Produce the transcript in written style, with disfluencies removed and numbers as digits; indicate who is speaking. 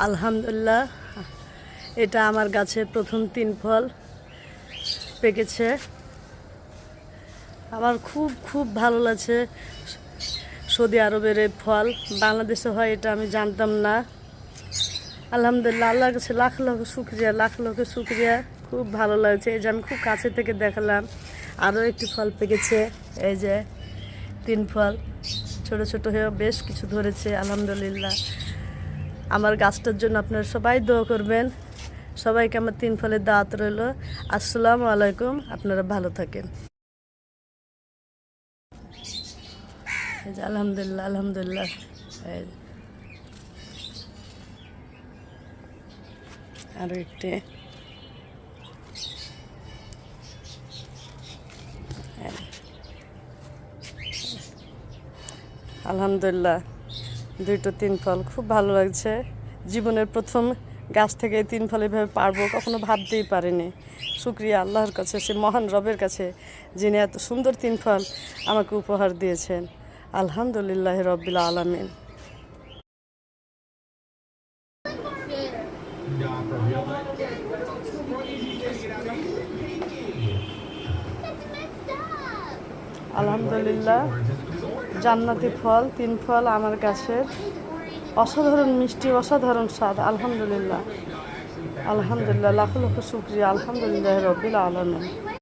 Speaker 1: আলহামদুলিল্লাহ, এটা আমার গাছের প্রথম 3 ফল পেকেছে। আমার খুব খুব ভালো লাগছে। সৌদি আরবের এই ফল বাংলাদেশে হয় এটা আমি জানতাম না। আলহামদুলিল্লাহ, আল্লাহর কাছে লাখ লক্ষ শুকরিয়া, লাখ লক্ষ শুকরিয়া। খুব ভালো লাগছে। এই যে আমি খুব কাছে থেকে দেখালাম, আরও একটি ফল পেকেছে। এই যে 3 ফল ছোট ছোট হয়ে বেশ কিছু ধরেছে। আলহামদুলিল্লাহ, আমার গাছটার জন্য আপনারা সবাই দোয়া করবেন। সবাইকে আমার 3 ফলের দাওয়াত রইল। আসসালামু আলাইকুম, আপনারা ভালো থাকেন। এই যে আলহামদুলিল্লাহ, আলহামদুলিল্লাহ। এই আরও একটি। আলহামদুলিল্লাহ, 2-3 ফল খুব ভালো লাগছে। জীবনের প্রথম গাছ থেকে 3 ফল এভাবে পারবো কখনো ভাবতেই পারিনি। শুকরিয়া আল্লাহর কাছে, সে মহান রবের কাছে, যিনি এত সুন্দর 3 ফল আমাকে উপহার দিয়েছেন। আলহামদুলিল্লাহ রব্বিল আলামিন। আলহামদুলিল্লাহ, জান্নাতি ফল 3 ফল আমার গাছের। অসাধারণ মিষ্টি, অসাধারণ স্বাদ। আলহামদুলিল্লাহ, আলহামদুলিল্লাহ, লাখ লক্ষ শুকরিয়া। আলহামদুলিল্লাহ রব্বিল আলামিন।